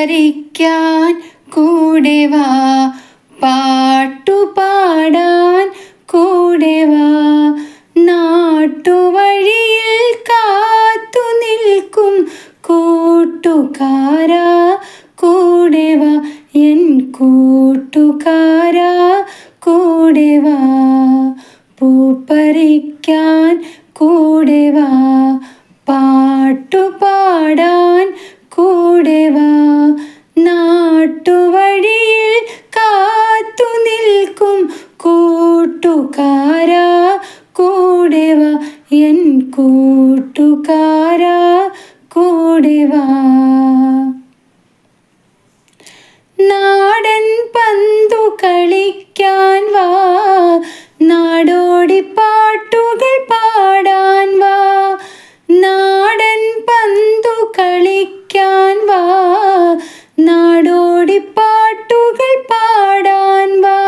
പറിക്കാൻ കൂടെ വാ, പാട്ടുപാടാൻ കൂടെ വാ. നാട്ടുവഴിയിൽ കാത്തു നിൽക്കും കൂട്ടുകാരാ കൂടെ വാ, എൻ കൂട്ടുകാരാ കൂടെ വാ. പൂപ്പറിക്കാൻ കൂടെ വാ, പാട്ടുപാടാൻ കൂടെ വാ. നാട്ടുവഴിയിൽ കാത്തു നിൽക്കും കൂട്ടുകാരാ കൂടെ വാ, എൻ കൂട്ടുകാരാ കൂടെ വാ. നാടൻ പന്തു കളിക്കാൻ വാ, നാടോടി പാട്ടുകൾ പാടാൻ വാ. നാടൻ പന്തു കളിക്കാൻ വാ, നാടോടി പാട്ടുകൾ പാടാൻ വാ.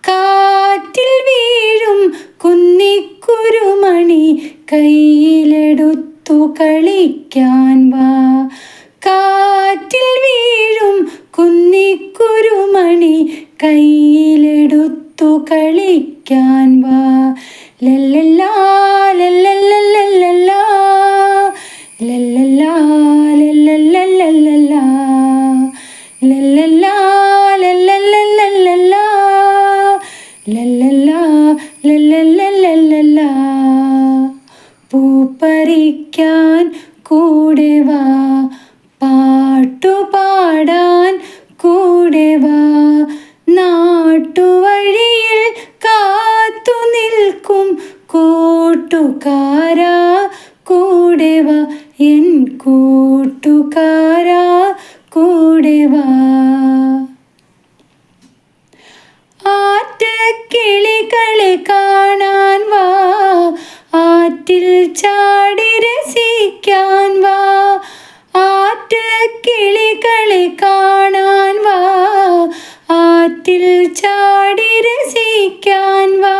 കാറ്റിൽ വീഴും കുന്നിക്കുരുമണി കയ്യിലെടുത്തു കളിക്കാൻ വാ. കാറ്റിൽ വീഴും കുന്നിക്കുരുമണി കയ്യിലെടുത്തു കളിക്കാൻ വാ. ലല്ലല്ലാ ലല്ലല്ലല്ലല്ലാ, ലല്ലല്ലാ ലല്ലല്ലല്ലല്ലാ, ലല്ലല്ലാ ലല്ലല്ലല്ലല്ലാ, ലല്ലല്ലാ ലല്ലല്ലല്ലല്ലാ. പൂപ്പറിക്കാൻ കൂടെ വാ, പാട്ടുപാടാൻ കൂടെ വാ. നാട്ടുവഴിയിൽ കാത്തു നിൽക്കും കൂട്ടുകാരാ കൂടെ വാ, എൻ കൂട്ടുകാരാ കൂടെ വാ. ആറ്റക്കിളികളെ കാണാൻ വാ, ആറ്റിൽ ചാടി രസിക്കാൻ വാ. ആറ്റക്കിളികളെ കാണാൻ വാ, ആറ്റിൽ ചാടി രസിക്കാൻ വാ.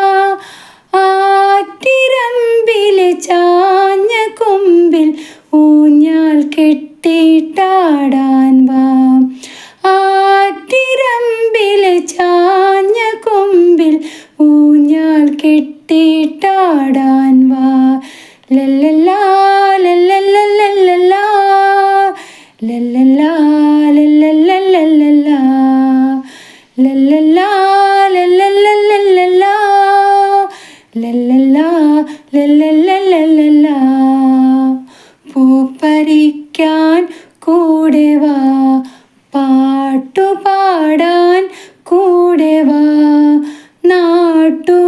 ആറ്റിരമ്പിലെ ചാഞ്ഞ കൊമ്പിൽ ഊഞ്ഞാൽ കെട്ടിയിട്ടാടാൻ വാ. ആറ്റിരമ്പിലെ ചാഞ്ഞ കൊമ്പിൽ ഊഞ്ഞാൽ കെട്ടിയിട്ടാടാൻ വാ. ലല്ലല്ലാ ലല്ലല്ലല്ലല്ലാ, ലല്ലല്ലാ ലല്ലല്ലല്ലല്ലാ, ലല്ലല്ലാ ലല്ലല്ലല്ലല്ലാ, ലല്ലല്ലാ ലല്ലല്ലല്ലല്ലാ. പൂപ്പറിക്കാൻ കൂടെ വാ, പാട്ടുപാടാൻ കൂടെ വാ. നാട്ടു